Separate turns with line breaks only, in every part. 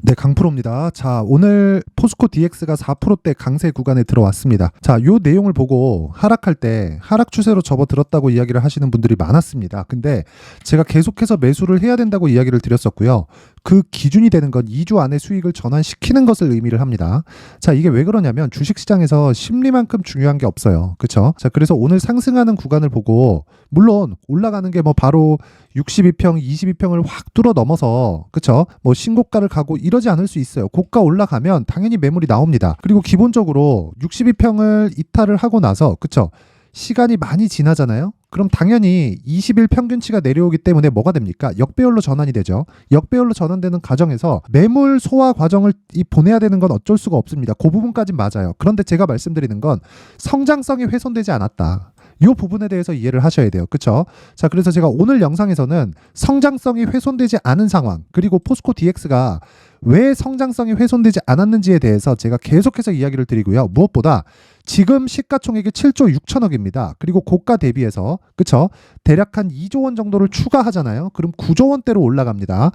네, 강프로입니다. 자, 오늘 포스코 DX가 4%대 강세 구간에 들어왔습니다. 자, 요 내용을 보고 하락할 때 하락 추세로 접어들었다고 이야기를 하시는 분들이 많았습니다. 근데 제가 계속해서 매수를 해야 된다고 이야기를 드렸었고요. 그 기준이 되는 건 2주 안에 수익을 전환시키는 것을 의미를 합니다. 자, 이게 왜 그러냐면 주식시장에서 심리만큼 중요한 게 없어요. 그쵸? 자, 그래서 오늘 상승하는 구간을 보고 물론 올라가는 게 뭐 바로 62평, 22평을 확 뚫어 넘어서 그쵸? 뭐 신고가를 가고 이러지 않을 수 있어요. 고가 올라가면 당연히 매물이 나옵니다. 그리고 기본적으로 62평을 이탈을 하고 나서 그쵸? 시간이 많이 지나잖아요. 그럼 당연히 20일 평균치가 내려오기 때문에 뭐가 됩니까? 역배열로 전환이 되죠. 역배열로 전환되는 과정에서 매물 소화 과정을 보내야 되는 건 어쩔 수가 없습니다. 그 부분까진 맞아요. 그런데 제가 말씀드리는 건 성장성이 훼손되지 않았다. 이 부분에 대해서 이해를 하셔야 돼요. 그쵸? 자, 그래서 제가 오늘 영상에서는 성장성이 훼손되지 않은 상황, 그리고 포스코 DX가 왜 성장성이 훼손되지 않았는지에 대해서 제가 계속해서 이야기를 드리고요. 무엇보다 지금 시가총액이 7조 6천억입니다. 그리고 고가 대비해서 그쵸? 대략 한 2조 원 정도를 추가하잖아요. 그럼 9조 원대로 올라갑니다.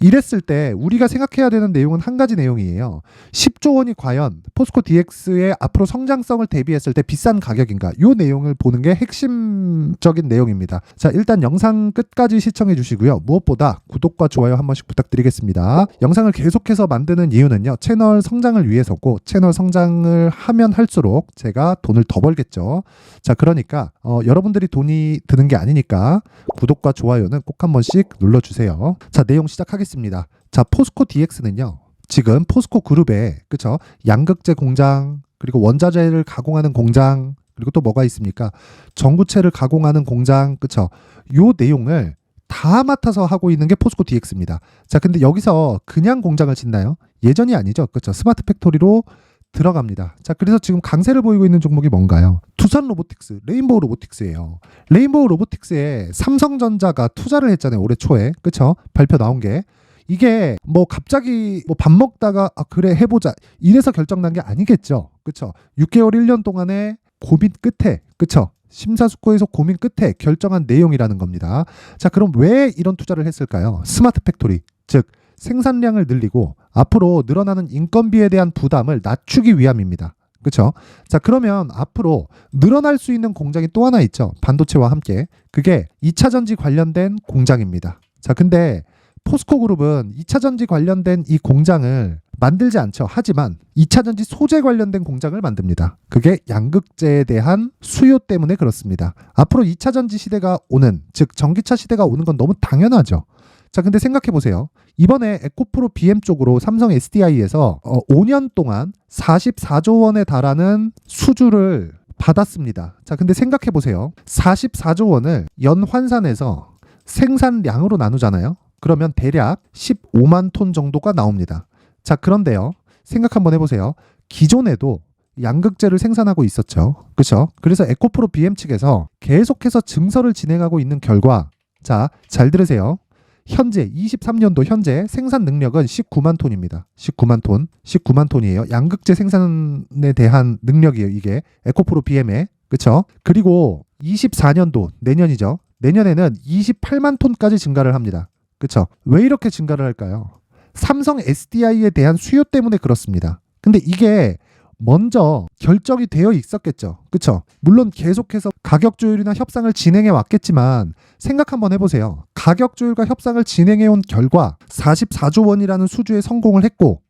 이랬을 때 우리가 생각해야 되는 내용은 한 가지 내용이에요. 10조 원이 과연 포스코 DX의 앞으로 성장성을 대비했을 때 비싼 가격인가? 이 내용을 보는 게 핵심적인 내용입니다. 자, 일단 영상 끝까지 시청해 주시고요. 무엇보다 구독과 좋아요 한 번씩 부탁드리겠습니다. 영상을 계속해서 만드는 이유는요. 채널 성장을 위해서고 채널 성장을 하면 할수록 제가 돈을 더 벌겠죠. 자, 그러니까 여러분들이 돈이 드는 게 아니니까 구독과 좋아요는 꼭 한 번씩 눌러주세요. 자, 내용 시작하겠습니다. 자, 포스코 DX는요. 지금 포스코 그룹에 그쵸? 양극재 공장, 그리고 원자재를 가공하는 공장, 그리고 또 뭐가 있습니까? 전구체를 가공하는 공장, 그쵸? 요 내용을 다 맡아서 하고 있는 게 포스코 DX입니다. 자, 근데 여기서 그냥 공장을 짓나요? 예전이 아니죠. 그쵸? 스마트 팩토리로 들어갑니다. 자, 그래서 지금 강세를 보이고 있는 종목이 뭔가요? 투산 로보틱스, 레인보우 로보틱스예요. 레인보우 로보틱스에 삼성전자가 투자를 했잖아요. 올해 초에. 그쵸? 발표 나온 게. 이게 뭐 갑자기 뭐 밥 먹다가 그래 해보자 이래서 결정난 게 아니겠죠. 그쵸? 6개월 1년 동안의 고민 끝에 그쵸? 심사숙고해서 고민 끝에 결정한 내용이라는 겁니다. 자, 그럼 왜 이런 투자를 했을까요? 스마트 팩토리, 즉 생산량을 늘리고 앞으로 늘어나는 인건비에 대한 부담을 낮추기 위함입니다. 그렇죠? 자, 그러면 앞으로 늘어날 수 있는 공장이 또 하나 있죠. 반도체와 함께. 그게 2차 전지 관련된 공장입니다. 자, 근데 포스코 그룹은 2차 전지 관련된 이 공장을 만들지 않죠. 하지만 2차 전지 소재 관련된 공장을 만듭니다. 그게 양극재에 대한 수요 때문에 그렇습니다. 앞으로 2차 전지 시대가 오는, 즉 전기차 시대가 오는 건 너무 당연하죠. 자, 근데 생각해 보세요. 이번에 에코프로 BM 쪽으로 삼성 SDI에서 5년 동안 44조 원에 달하는 수주를 받았습니다. 자, 근데 생각해 보세요. 44조 원을 연 환산해서 생산량으로 나누잖아요. 그러면 대략 15만 톤 정도가 나옵니다. 자, 그런데요. 생각 한번 해보세요. 기존에도 양극재를 생산하고 있었죠. 그렇죠? 그래서 에코프로 BM 측에서 계속해서 증설을 진행하고 있는 결과, 자, 잘 들으세요. 현재 23년도 현재 생산 능력은 19만 톤입니다. 19만 톤. 19만 톤이에요. 양극재 생산에 대한 능력이에요. 이게 에코프로 BM의. 그렇죠? 그리고 24년도 내년이죠. 내년에는 28만 톤까지 증가를 합니다. 그렇죠? 왜 이렇게 증가를 할까요? 삼성 SDI에 대한 수요 때문에 그렇습니다. 근데 이게 먼저 결정이 되어 있었겠죠. 그렇죠? 물론 계속해서 가격 조율이나 협상을 진행해 왔겠지만 생각 한번 해보세요. 가격 조율과 협상을 진행해 온 결과 44조 원이라는 수주에 성공을 했고,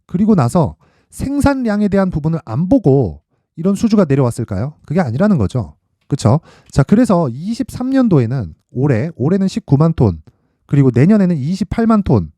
그리고 나서 생산량에 대한 부분을 안 보고 이런 수주가 내려왔을까요? 그게 아니라는 거죠. 그렇죠? 자, 그래서 23년도에는 올해는 19만 톤, 그리고 내년에는 28만 톤,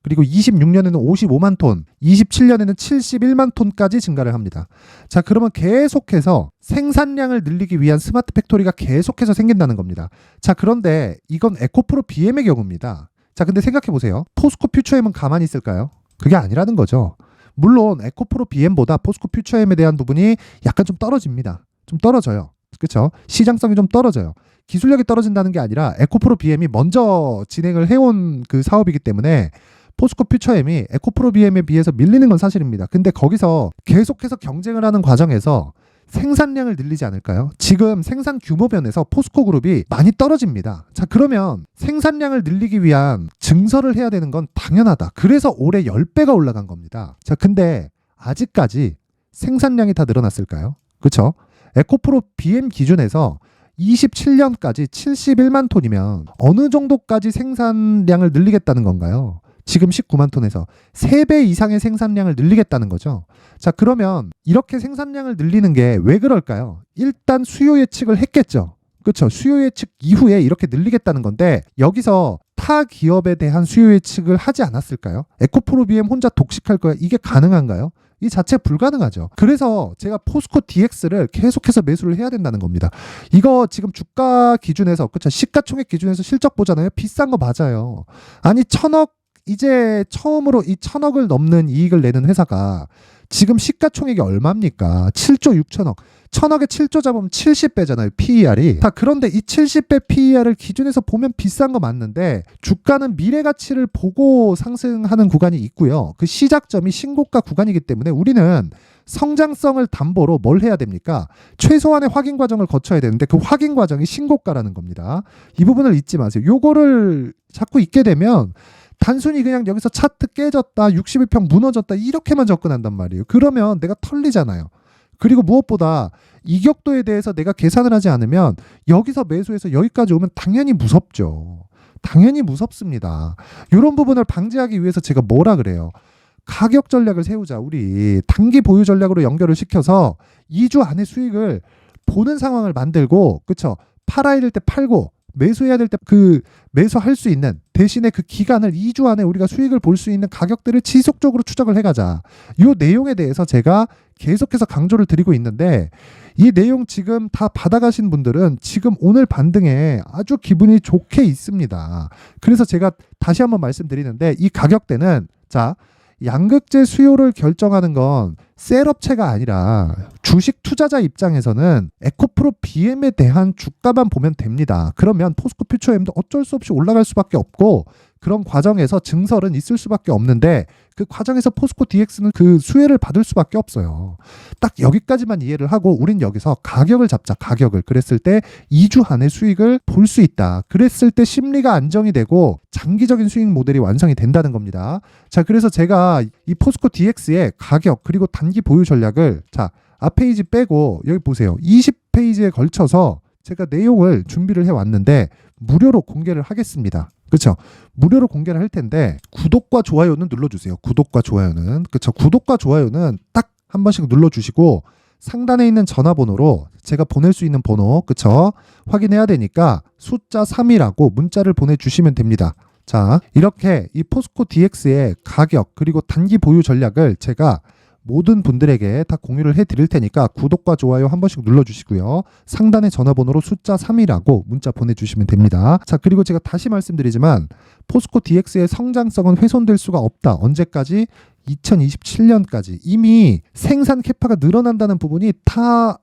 그리고 26년에는 55만 톤, 27년에는 71만 톤까지 증가를 합니다. 자, 그러면 계속해서 생산량을 늘리기 위한 스마트 팩토리가 계속해서 생긴다는 겁니다. 자, 그런데 이건 에코프로 BM의 경우입니다. 자, 근데 생각해 보세요. 포스코 퓨처엠은 가만히 있을까요? 그게 아니라는 거죠. 물론 에코프로 BM보다 포스코 퓨처엠에 대한 부분이 약간 좀 떨어집니다. 좀 떨어져요. 그렇죠? 시장성이 좀 떨어져요. 기술력이 떨어진다는 게 아니라 에코프로 BM이 먼저 진행을 해온 그 사업이기 때문에 포스코 퓨처엠이 에코프로 BM에 비해서 밀리는 건 사실입니다. 근데 거기서 계속해서 경쟁을 하는 과정에서 생산량을 늘리지 않을까요? 지금 생산 규모 면에서 포스코 그룹이 많이 떨어집니다. 자, 그러면 생산량을 늘리기 위한 증설을 해야 되는 건 당연하다. 그래서 올해 10배가 올라간 겁니다. 자, 근데 아직까지 생산량이 다 늘어났을까요? 그렇죠? 에코프로 BM 기준에서 27년까지 71만 톤이면 어느 정도까지 생산량을 늘리겠다는 건가요? 지금 19만 톤에서 3배 이상의 생산량을 늘리겠다는 거죠. 자, 그러면 이렇게 생산량을 늘리는 게 왜 그럴까요? 일단 수요 예측을 했겠죠. 그렇죠. 수요 예측 이후에 이렇게 늘리겠다는 건데 여기서 타 기업에 대한 수요 예측을 하지 않았을까요? 에코프로 BM 혼자 독식할 거야. 이게 가능한가요? 이 자체 불가능하죠. 그래서 제가 포스코 DX를 계속해서 매수를 해야 된다는 겁니다. 이거 지금 주가 기준에서, 그렇죠, 시가총액 기준에서 실적 보잖아요. 비싼 거 맞아요. 아니 1000억, 이제 처음으로 이 1000억을 넘는 이익을 내는 회사가 지금 시가총액이 얼마입니까? 7조 6천억. 1000억에 7조 잡으면 70배잖아요. PER이. 다 그런데 이 70배 PER을 기준에서 보면 비싼 거 맞는데 주가는 미래 가치를 보고 상승하는 구간이 있고요. 그 시작점이 신고가 구간이기 때문에 우리는 성장성을 담보로 뭘 해야 됩니까? 최소한의 확인 과정을 거쳐야 되는데 그 확인 과정이 신고가라는 겁니다. 이 부분을 잊지 마세요. 요거를 자꾸 잊게 되면 단순히 그냥 여기서 차트 깨졌다, 61평 무너졌다 이렇게만 접근한단 말이에요. 그러면 내가 털리잖아요. 그리고 무엇보다 이격도에 대해서 내가 계산을 하지 않으면 여기서 매수해서 여기까지 오면 당연히 무섭죠. 당연히 무섭습니다. 이런 부분을 방지하기 위해서 제가 뭐라 그래요? 가격 전략을 세우자. 우리 단기 보유 전략으로 연결을 시켜서 2주 안에 수익을 보는 상황을 만들고, 그쵸? 팔아야 될 때 팔고 매수해야 될 때 그 매수할 수 있는 대신에 그 기간을 2주 안에 우리가 수익을 볼 수 있는 가격들을 지속적으로 추적을 해가자. 이 내용에 대해서 제가 계속해서 강조를 드리고 있는데 이 내용 지금 다 받아가신 분들은 지금 오늘 반등에 아주 기분이 좋게 있습니다. 그래서 제가 다시 한번 말씀드리는데 이 가격대는, 자, 양극재 수요를 결정하는 건 셀업체가 아니라 주식 투자자 입장에서는 에코프로 BM에 대한 주가만 보면 됩니다. 그러면 포스코 퓨처엠도 어쩔 수 없이 올라갈 수밖에 없고 그런 과정에서 증설은 있을 수밖에 없는데 그 과정에서 포스코 DX는 그 수혜를 받을 수밖에 없어요. 딱 여기까지만 이해를 하고 우린 여기서 가격을 잡자. 가격을. 그랬을 때 2주 안에 수익을 볼 수 있다. 그랬을 때 심리가 안정이 되고 장기적인 수익 모델이 완성이 된다는 겁니다. 자, 그래서 제가 이 포스코 DX의 가격 그리고 단기 보유 전략을, 자, 앞 페이지 빼고 여기 보세요. 20페이지에 걸쳐서 제가 내용을 준비를 해왔는데 무료로 공개를 하겠습니다. 그렇죠? 무료로 공개를 할 텐데 구독과 좋아요는 눌러주세요. 구독과 좋아요는, 그렇죠? 구독과 좋아요는 딱 한 번씩 눌러주시고 상단에 있는 전화번호로 제가 보낼 수 있는 번호, 그렇죠? 확인해야 되니까 숫자 3이라고 문자를 보내주시면 됩니다. 자, 이렇게 이 포스코 DX의 가격 그리고 단기 보유 전략을 제가 모든 분들에게 다 공유를 해드릴 테니까 구독과 좋아요 한 번씩 눌러주시고요. 상단의 전화번호로 숫자 3이라고 문자 보내주시면 됩니다. 자, 그리고 제가 다시 말씀드리지만 포스코 DX의 성장성은 훼손될 수가 없다. 언제까지? 2027년까지. 이미 생산 캐파가 늘어난다는 부분이 다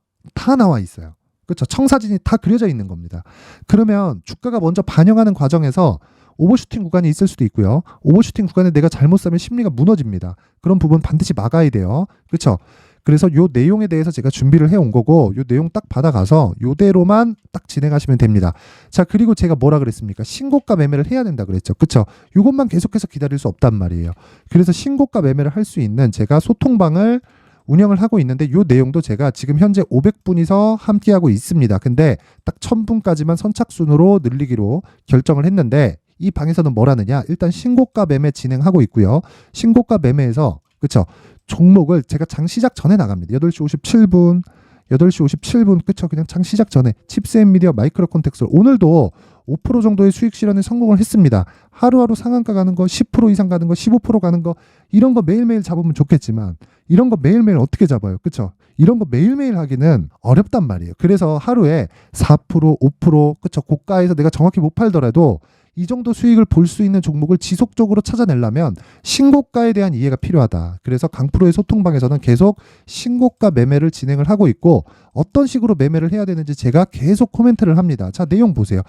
나와 있어요. 그렇죠? 청사진이 다 그려져 있는 겁니다. 그러면 주가가 먼저 반영하는 과정에서 오버슈팅 구간이 있을 수도 있고요. 오버슈팅 구간에 내가 잘못 사면 심리가 무너집니다. 그런 부분 반드시 막아야 돼요. 그렇죠? 그래서 요 내용에 대해서 제가 준비를 해온 거고 요 내용 딱 받아가서 요대로만 딱 진행하시면 됩니다. 자, 그리고 제가 뭐라 그랬습니까? 신고가 매매를 해야 된다 그랬죠. 그렇죠? 요것만 계속해서 기다릴 수 없단 말이에요. 그래서 신고가 매매를 할 수 있는 제가 소통방을 운영을 하고 있는데 요 내용도 제가 지금 현재 500분이서 함께하고 있습니다. 근데 딱 1000분까지만 선착순으로 늘리기로 결정을 했는데 이 방에서는 뭘 하느냐? 일단 신고가 매매 진행하고 있고요. 신고가 매매에서, 그쵸, 종목을 제가 장 시작 전에 나갑니다. 8시 57분, 그쵸, 그냥 장 시작 전에 칩스앤미디어 마이크로 콘텍스 오늘도 5% 정도의 수익 실현에 성공을 했습니다. 하루하루 상한가 가는 거, 10% 이상 가는 거, 15% 가는 거, 이런 거 매일매일 잡으면 좋겠지만 이런 거 매일매일 어떻게 잡아요? 그쵸? 이런 거 매일매일 하기는 어렵단 말이에요. 그래서 하루에 4%, 5%, 그쵸, 고가에서 내가 정확히 못 팔더라도 이 정도 수익을 볼 수 있는 종목을 지속적으로 찾아내려면 신고가에 대한 이해가 필요하다. 그래서 강프로의 소통방에서는 계속 신고가 매매를 진행을 하고 있고 어떤 식으로 매매를 해야 되는지 제가 계속 코멘트를 합니다. 자, 내용 보세요.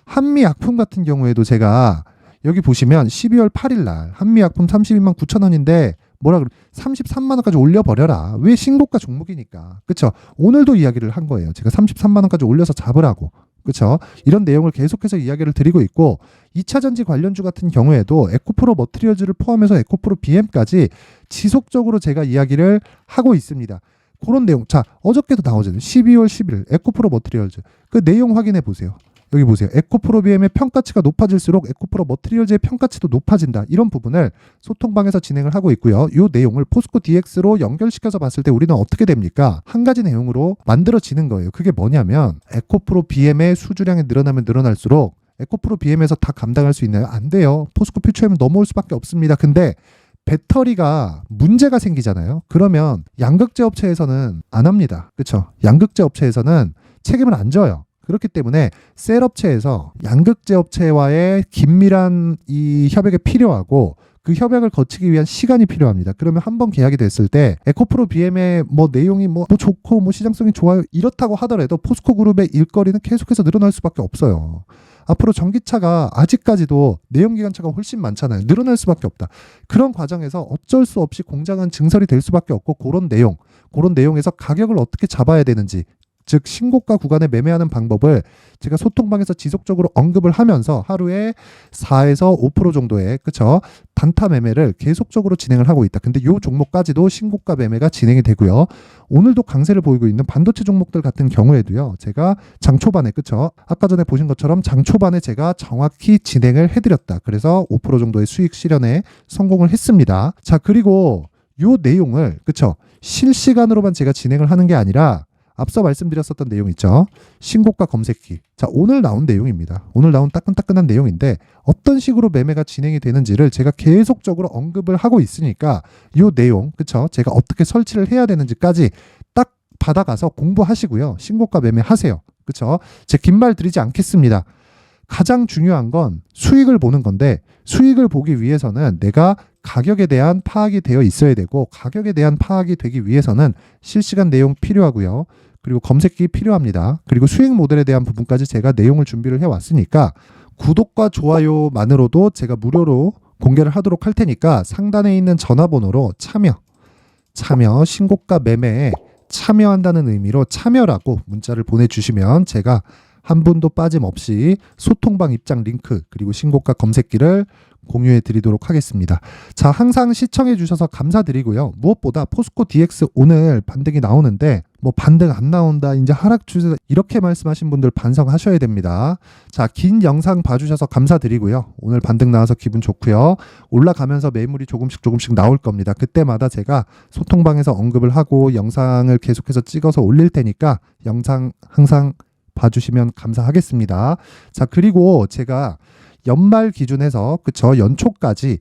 한미약품 같은 경우에도 제가 여기 보시면 12월 8일 날 한미약품 32만 9천 원인데 뭐라 그래 33만 원까지 올려버려라. 왜 신고가 종목이니까. 그쵸? 오늘도 이야기를 한 거예요. 제가 33만 원까지 올려서 잡으라고. 그쵸? 이런 내용을 계속해서 이야기를 드리고 있고 2차전지 관련주 같은 경우에도 에코프로 머티리얼즈를 포함해서 에코프로 BM까지 지속적으로 제가 이야기를 하고 있습니다. 그런 내용. 자, 어저께도 나오잖아요. 12월 11일 에코프로 머티리얼즈. 그 내용 확인해 보세요. 여기 보세요. 에코프로 BM의 평가치가 높아질수록 에코프로 머티리얼즈의 평가치도 높아진다. 이런 부분을 소통방에서 진행을 하고 있고요. 이 내용을 포스코 DX로 연결시켜서 봤을 때 우리는 어떻게 됩니까? 한 가지 내용으로 만들어지는 거예요. 그게 뭐냐면 에코프로 BM의 수주량이 늘어나면 늘어날수록 에코프로 BM에서 다 감당할 수 있나요? 안 돼요. 포스코 퓨처엠은 넘어올 수밖에 없습니다. 근데 배터리가 문제가 생기잖아요. 그러면 양극재 업체에서는 안 합니다. 그렇죠? 양극재 업체에서는 책임을 안 져요. 그렇기 때문에 셀 업체에서 양극재 업체와의 긴밀한 이 협약이 필요하고 그 협약을 거치기 위한 시간이 필요합니다. 그러면 한번 계약이 됐을 때 에코프로 BM의 뭐 내용이 뭐 좋고 뭐 시장성이 좋아요 이렇다고 하더라도 포스코 그룹의 일거리는 계속해서 늘어날 수밖에 없어요. 앞으로 전기차가 아직까지도 내연기관차가 훨씬 많잖아요. 늘어날 수밖에 없다. 그런 과정에서 어쩔 수 없이 공장은 증설이 될 수밖에 없고 그런 내용에서 가격을 어떻게 잡아야 되는지 즉 신고가 구간에 매매하는 방법을 제가 소통방에서 지속적으로 언급을 하면서 하루에 4에서 5% 정도의 그쵸 단타 매매를 계속적으로 진행을 하고 있다. 근데 이 종목까지도 신고가 매매가 진행이 되고요. 오늘도 강세를 보이고 있는 반도체 종목들 같은 경우에도요. 제가 장 초반에 그쵸 아까 전에 보신 것처럼 장 초반에 제가 정확히 진행을 해드렸다. 그래서 5% 정도의 수익 실현에 성공을 했습니다. 자, 그리고 이 내용을 그쵸 실시간으로만 제가 진행을 하는 게 아니라 앞서 말씀드렸었던 내용 있죠. 신고가 검색기. 자, 오늘 나온 내용입니다. 오늘 나온 따끈따끈한 내용인데 어떤 식으로 매매가 진행이 되는지를 제가 계속적으로 언급을 하고 있으니까 이 내용, 그쵸? 제가 어떻게 설치를 해야 되는지까지 딱 받아가서 공부하시고요. 신고가 매매하세요. 그쵸? 제 긴 말 드리지 않겠습니다. 가장 중요한 건 수익을 보는 건데 수익을 보기 위해서는 내가 가격에 대한 파악이 되어 있어야 되고 가격에 대한 파악이 되기 위해서는 실시간 내용 필요하고요. 그리고 검색기 필요합니다. 그리고 수익 모델에 대한 부분까지 제가 내용을 준비를 해왔으니까 구독과 좋아요만으로도 제가 무료로 공개를 하도록 할 테니까 상단에 있는 전화번호로 참여 신고가 매매에 참여한다는 의미로 참여라고 문자를 보내주시면 제가 한 분도 빠짐없이 소통방 입장 링크 그리고 신고가 검색기를 공유해 드리도록 하겠습니다. 자, 항상 시청해 주셔서 감사드리고요. 무엇보다 포스코 DX 오늘 반등이 나오는데 뭐 반등 안 나온다 이제 하락 추세 이렇게 말씀하신 분들 반성하셔야 됩니다. 자, 긴 영상 봐주셔서 감사드리고요. 오늘 반등 나와서 기분 좋고요. 올라가면서 매물이 조금씩 나올 겁니다. 그때마다 제가 소통방에서 언급을 하고 영상을 계속해서 찍어서 올릴 테니까 영상 항상 봐주시면 감사하겠습니다. 자, 그리고 제가 연말 기준에서 그쵸 연초까지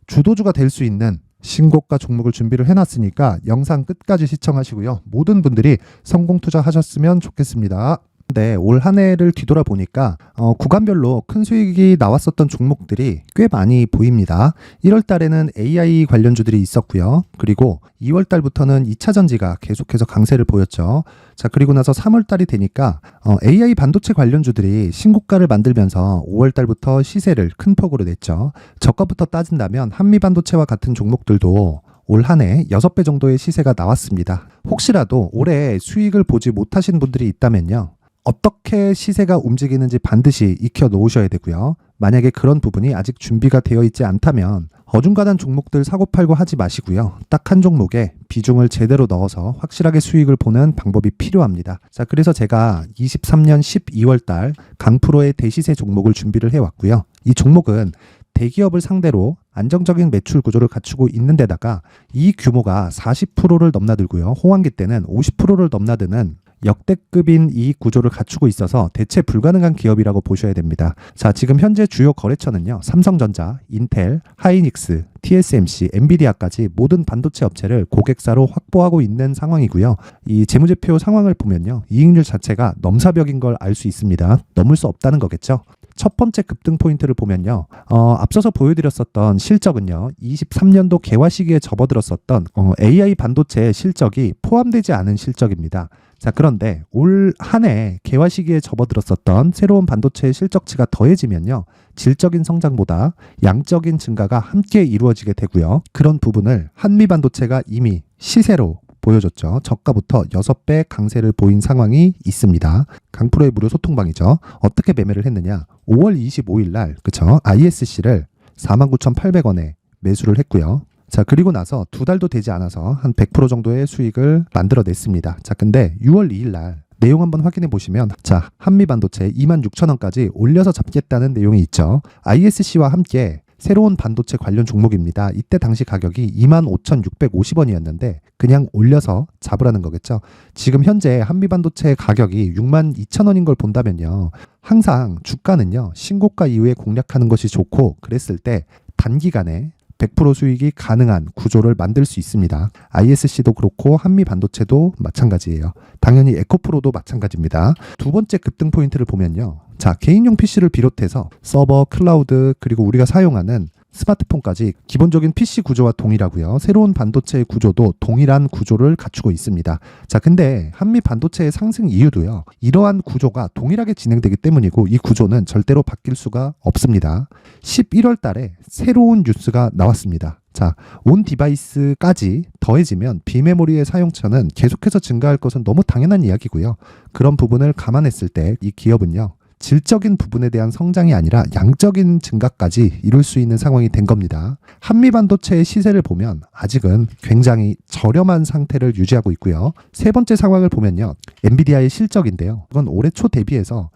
주도주가 될 수 있는 신고가 종목을 준비를 해놨으니까 영상 끝까지 시청하시고요. 모든 분들이 성공 투자하셨으면 좋겠습니다. 네, 올 한 해를 뒤돌아보니까 구간별로 큰 수익이 나왔었던 종목들이 꽤 많이 보입니다. 1월 달에는 AI 관련주들이 있었고요. 그리고 2월 달부터는 2차 전지가 계속해서 강세를 보였죠. 자, 그리고 나서 3월 달이 되니까 AI 반도체 관련주들이 신고가를 만들면서 5월 달부터 시세를 큰 폭으로 냈죠. 저가부터 따진다면 한미 반도체와 같은 종목들도 올 한 해 6배 정도의 시세가 나왔습니다. 혹시라도 올해 수익을 보지 못하신 분들이 있다면요. 어떻게 시세가 움직이는지 반드시 익혀 놓으셔야 되고요. 만약에 그런 부분이 아직 준비가 되어 있지 않다면 어중간한 종목들 사고팔고 하지 마시고요. 딱 한 종목에 비중을 제대로 넣어서 확실하게 수익을 보는 방법이 필요합니다. 자, 그래서 제가 23년 12월 달 강프로의 대시세 종목을 준비를 해왔고요. 이 종목은 대기업을 상대로 안정적인 매출 구조를 갖추고 있는 데다가 이 규모가 40%를 넘나들고요. 호황기 때는 50%를 넘나드는 역대급인 이익 구조를 갖추고 있어서 대체 불가능한 기업이라고 보셔야 됩니다. 자, 지금 현재 주요 거래처는요. 삼성전자, 인텔, 하이닉스, TSMC, 엔비디아까지 모든 반도체 업체를 고객사로 확보하고 있는 상황이고요. 이 재무제표 상황을 보면요. 이익률 자체가 넘사벽인 걸 알 수 있습니다. 넘을 수 없다는 거겠죠. 첫 번째 급등 포인트를 보면요. 앞서서 보여드렸었던 실적은요. 23년도 개화 시기에 접어들었었던 AI 반도체 실적이 포함되지 않은 실적입니다. 자, 그런데 올 한 해 개화 시기에 접어들었었던 새로운 반도체의 실적치가 더해지면요, 질적인 성장보다 양적인 증가가 함께 이루어지게 되고요. 그런 부분을 한미반도체가 이미 시세로 보여줬죠. 저가부터 6배 강세를 보인 상황이 있습니다. 강프로의 무료 소통방이죠. 어떻게 매매를 했느냐? 5월 25일 날, 그쵸? ISC를 49,800원에 매수를 했고요. 자, 그리고 나서 2달도 되지 않아서 한 100% 정도의 수익을 만들어냈습니다. 자, 근데 6월 2일 날 내용 한번 확인해 보시면, 자, 한미반도체 26,000원까지 올려서 잡겠다는 내용이 있죠. ISC와 함께 새로운 반도체 관련 종목입니다. 이때 당시 가격이 25,650원이었는데 그냥 올려서 잡으라는 거겠죠. 지금 현재 한미반도체 가격이 62,000원인 걸 본다면요, 항상 주가는요, 신고가 이후에 공략하는 것이 좋고, 그랬을 때 단기간에 100% 수익이 가능한 구조를 만들 수 있습니다. ISC도 그렇고 한미반도체도 마찬가지예요. 당연히 에코프로도 마찬가지입니다. 두 번째 급등 포인트를 보면요, 자, 개인용 PC를 비롯해서 서버, 클라우드, 그리고 우리가 사용하는 스마트폰까지 기본적인 PC 구조와 동일하고요. 새로운 반도체의 구조도 동일한 구조를 갖추고 있습니다. 자, 근데 한미 반도체의 상승 이유도요, 이러한 구조가 동일하게 진행되기 때문이고, 이 구조는 절대로 바뀔 수가 없습니다. 11월 달에 새로운 뉴스가 나왔습니다. 자, 온 디바이스까지 더해지면 비메모리의 사용처는 계속해서 증가할 것은 너무 당연한 이야기고요. 그런 부분을 감안했을 때 이 기업은요, 질적인 부분에 대한 성장이 아니라 양적인 증가까지 이룰 수 있는 상황이 된 겁니다. 한미반도체의 시세를 보면 아직은 굉장히 저렴한 상태를 유지하고 있고요. 세 번째 상황을 보면요, 엔비디아의 실적인데요, 이건 올해 초 대비해서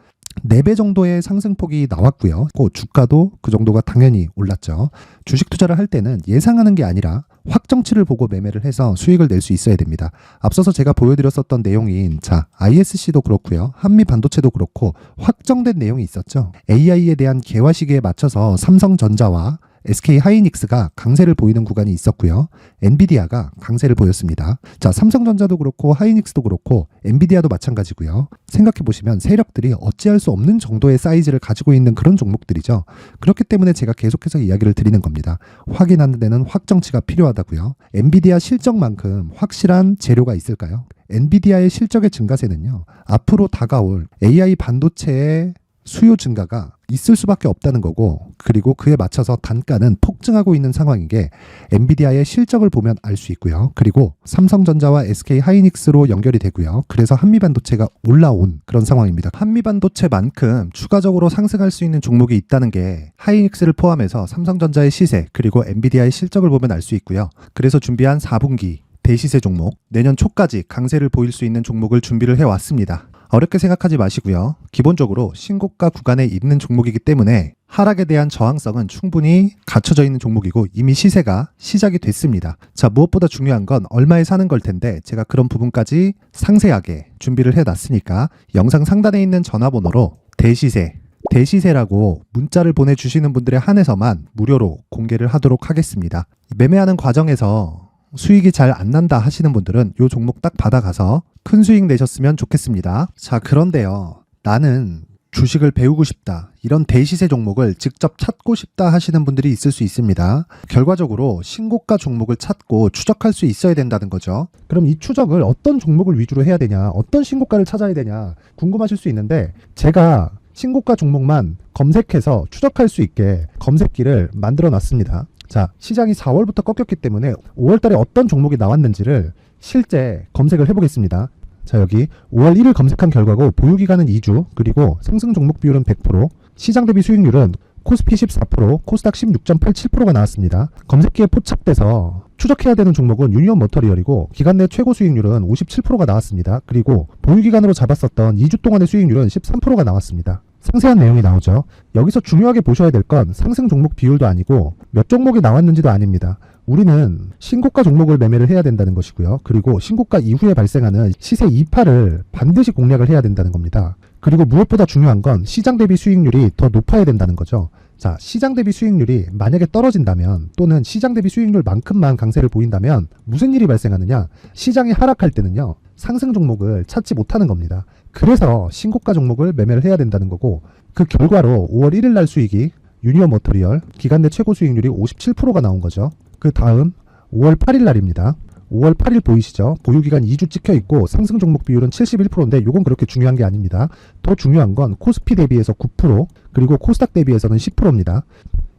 4배 정도의 상승폭이 나왔고요. 주가도 그 정도가 당연히 올랐죠. 주식 투자를 할 때는 예상하는 게 아니라 확정치를 보고 매매를 해서 수익을 낼 수 있어야 됩니다. 앞서서 제가 보여드렸었던 내용인, 자, ISC도 그렇고요, 한미 반도체도 그렇고 확정된 내용이 있었죠. AI에 대한 개화 시기에 맞춰서 삼성전자와 SK 하이닉스가 강세를 보이는 구간이 있었고요. 엔비디아가 강세를 보였습니다. 자, 삼성전자도 그렇고 하이닉스도 그렇고 엔비디아도 마찬가지고요. 생각해 보시면 세력들이 어찌할 수 없는 정도의 사이즈를 가지고 있는 그런 종목들이죠. 그렇기 때문에 제가 계속해서 이야기를 드리는 겁니다. 확인하는 데는 확정치가 필요하다고요. 엔비디아 실적만큼 확실한 재료가 있을까요? 엔비디아의 실적의 증가세는요, 앞으로 다가올 AI 반도체의 수요 증가가 있을 수밖에 없다는 거고, 그리고 그에 맞춰서 단가는 폭증하고 있는 상황인 게 엔비디아의 실적을 보면 알 수 있고요. 그리고 삼성전자와 SK 하이닉스로 연결이 되고요. 그래서 한미반도체가 올라온 그런 상황입니다. 한미반도체만큼 추가적으로 상승할 수 있는 종목이 있다는 게 하이닉스를 포함해서 삼성전자의 시세, 그리고 엔비디아의 실적을 보면 알 수 있고요. 그래서 준비한 4분기 대시세 종목, 내년 초까지 강세를 보일 수 있는 종목을 준비를 해왔습니다. 어렵게 생각하지 마시고요. 기본적으로 신고가 구간에 있는 종목이기 때문에 하락에 대한 저항성은 충분히 갖춰져 있는 종목이고, 이미 시세가 시작이 됐습니다. 자, 무엇보다 중요한 건 얼마에 사는 걸 텐데, 제가 그런 부분까지 상세하게 준비를 해놨으니까 영상 상단에 있는 전화번호로 대시세라고 문자를 보내주시는 분들에 한해서만 무료로 공개를 하도록 하겠습니다. 매매하는 과정에서 수익이 잘 안 난다 하시는 분들은 이 종목 딱 받아가서 큰 수익 내셨으면 좋겠습니다. 자, 그런데요, 나는 주식을 배우고 싶다, 이런 대시세 종목을 직접 찾고 싶다 하시는 분들이 있을 수 있습니다. 결과적으로 신고가 종목을 찾고 추적할 수 있어야 된다는 거죠. 그럼 이 추적을 어떤 종목을 위주로 해야 되냐, 어떤 신고가를 찾아야 되냐 궁금하실 수 있는데, 제가 신고가 종목만 검색해서 추적할 수 있게 검색기를 만들어 놨습니다. 자, 시장이 4월부터 꺾였기 때문에 5월 달에 어떤 종목이 나왔는지를 실제 검색을 해보겠습니다. 자, 여기 5월 1일 검색한 결과고, 보유기간은 2주, 그리고 상승 종목 비율은 100%, 시장 대비 수익률은 코스피 14%, 코스닥 16.87%가 나왔습니다. 검색기에 포착돼서 추적해야 되는 종목은 유니온 머터리얼이고, 기간 내 최고 수익률은 57%가 나왔습니다. 그리고 보유기간으로 잡았었던 2주 동안의 수익률은 13%가 나왔습니다. 상세한 내용이 나오죠. 여기서 중요하게 보셔야 될 건 상승 종목 비율도 아니고 몇 종목이 나왔는지도 아닙니다. 우리는 신고가 종목을 매매를 해야 된다는 것이고요. 그리고 신고가 이후에 발생하는 시세 이파를 반드시 공략을 해야 된다는 겁니다. 그리고 무엇보다 중요한 건 시장 대비 수익률이 더 높아야 된다는 거죠. 자, 시장 대비 수익률이 만약에 떨어진다면, 또는 시장 대비 수익률만큼만 강세를 보인다면 무슨 일이 발생하느냐? 시장이 하락할 때는요, 상승 종목을 찾지 못하는 겁니다. 그래서 신고가 종목을 매매를 해야 된다는 거고, 그 결과로 5월 1일 날 수익이 유니온 머터리얼 기간 내 최고 수익률이 57%가 나온 거죠. 그 다음 5월 8일 날입니다. 5월 8일 보이시죠? 보유기간 2주 찍혀있고 상승 종목 비율은 71%인데 이건 그렇게 중요한 게 아닙니다. 더 중요한 건 코스피 대비해서 9% 그리고 코스닥 대비해서는 10%입니다.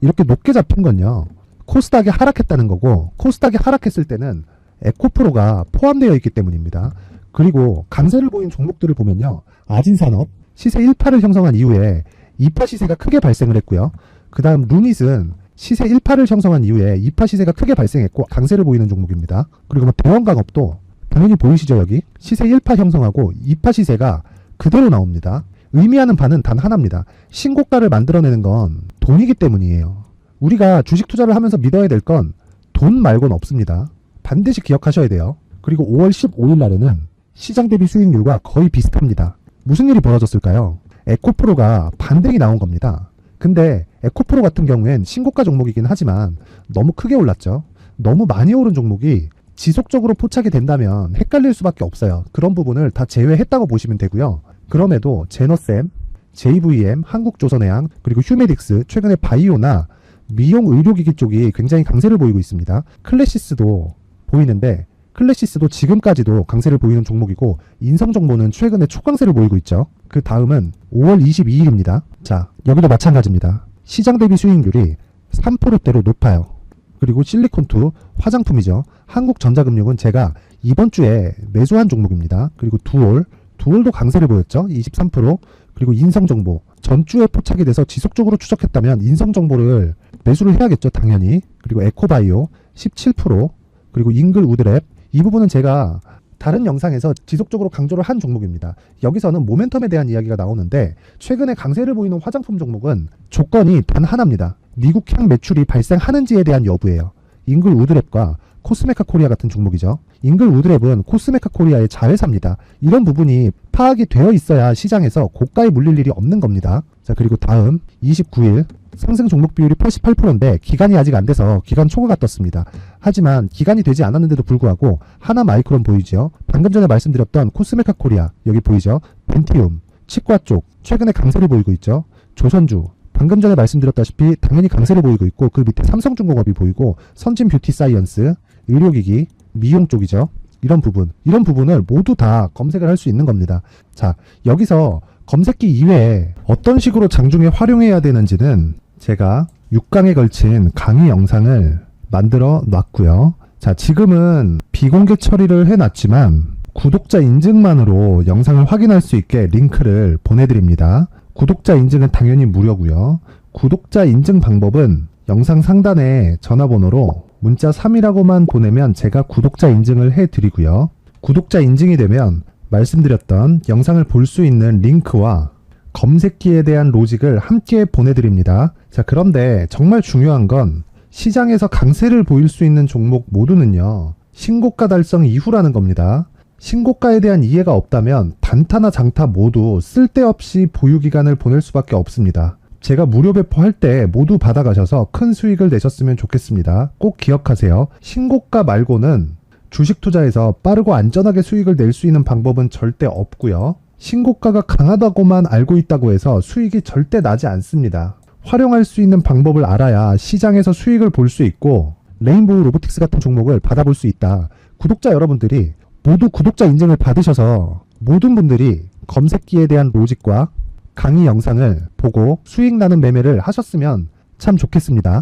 이렇게 높게 잡힌 건요. 코스닥이 하락했다는 거고 코스닥이 하락했을 때는 에코프로가 포함되어 있기 때문입니다. 그리고 강세를 보인 종목들을 보면요. 아진산업 시세 1파를 형성한 이후에 2파 시세가 크게 발생을 했고요. 그 다음 루닛은 시세 1파를 형성한 이후에 2파 시세가 크게 발생했고 강세를 보이는 종목입니다. 그리고 대원강업도 당연히 보이시죠 여기? 시세 1파 형성하고 2파 시세가 그대로 나옵니다. 의미하는 바는 단 하나입니다. 신고가를 만들어내는 건 돈이기 때문이에요. 우리가 주식 투자를 하면서 믿어야 될 건 돈 말고는 없습니다. 반드시 기억하셔야 돼요. 그리고 5월 15일 날에는 시장 대비 수익률과 거의 비슷합니다. 무슨 일이 벌어졌을까요? 에코프로가 반등이 나온 겁니다. 근데 에코프로 같은 경우엔 신고가 종목이긴 하지만 너무 크게 올랐죠. 너무 많이 오른 종목이 지속적으로 포착이 된다면 헷갈릴 수밖에 없어요. 그런 부분을 다 제외했다고 보시면 되고요. 그럼에도 제너셈, JVM, 한국조선해양, 그리고 휴메딕스, 최근에 바이오나 미용 의료기기 쪽이 굉장히 강세를 보이고 있습니다. 클래시스도 보이는데 클래시스도 지금까지도 강세를 보이는 종목이고 인성정보는 최근에 초강세를 보이고 있죠. 그 다음은 5월 22일입니다. 자, 여기도 마찬가지입니다. 시장 대비 수익률이 3%대로 높아요. 그리고 실리콘2 화장품이죠. 한국전자금융은 제가 이번 주에 매수한 종목입니다. 그리고 두올도 강세를 보였죠. 23%. 그리고 인성정보 전주에 포착이 돼서 지속적으로 추적했다면 인성정보를 매수를 해야겠죠. 당연히. 그리고 에코바이오 17%. 그리고 잉글우드랩 이 부분은 제가 다른 영상에서 지속적으로 강조를 한 종목입니다. 여기서는 모멘텀에 대한 이야기가 나오는데 최근에 강세를 보이는 화장품 종목은 조건이 단 하나입니다. 미국향 매출이 발생하는지에 대한 여부예요. 잉글우드랩과 코스메카 코리아 같은 종목이죠. 잉글우드랩은 코스메카 코리아의 자회사입니다. 이런 부분이 파악이 되어 있어야 시장에서 고가에 물릴 일이 없는 겁니다. 자, 그리고 다음 29일 상승 종목 비율이 88%인데 기간이 아직 안 돼서 기간 초과가 떴습니다. 하지만 기간이 되지 않았는데도 불구하고 하나마이크론 보이죠. 방금 전에 말씀드렸던 코스메카 코리아 여기 보이죠. 벤티움, 치과 쪽 최근에 강세를 보이고 있죠. 조선주 방금 전에 말씀드렸다시피 당연히 강세를 보이고 있고 그 밑에 삼성중공업이 보이고 선진 뷰티 사이언스, 의료기기, 미용 쪽이죠. 이런 부분을 모두 다 검색을 할 수 있는 겁니다. 자, 여기서 검색기 이외에 어떤 식으로 장중에 활용해야 되는지는 제가 6강에 걸친 강의 영상을 만들어 놨고요. 자, 지금은 비공개 처리를 해놨지만 구독자 인증만으로 영상을 확인할 수 있게 링크를 보내드립니다. 구독자 인증은 당연히 무료고요. 구독자 인증 방법은 영상 상단에 전화번호로 문자 3이라고만 보내면 제가 구독자 인증을 해드리고요. 구독자 인증이 되면 말씀드렸던 영상을 볼 수 있는 링크와 검색기에 대한 로직을 함께 보내드립니다. 자, 그런데 정말 중요한 건 시장에서 강세를 보일 수 있는 종목 모두는요. 신고가 달성 이후라는 겁니다. 신고가에 대한 이해가 없다면 단타나 장타 모두 쓸데없이 보유기간을 보낼 수밖에 없습니다. 제가 무료 배포할 때 모두 받아가셔서 큰 수익을 내셨으면 좋겠습니다. 꼭 기억하세요. 신고가 말고는 주식 투자에서 빠르고 안전하게 수익을 낼 수 있는 방법은 절대 없고요. 신고가가 강하다고만 알고 있다고 해서 수익이 절대 나지 않습니다. 활용할 수 있는 방법을 알아야 시장에서 수익을 볼 수 있고 레인보우 로보틱스 같은 종목을 받아볼 수 있다. 구독자 여러분들이 모두 구독자 인증을 받으셔서 모든 분들이 검색기에 대한 로직과 강의 영상을 보고 수익 나는 매매를 하셨으면 참 좋겠습니다.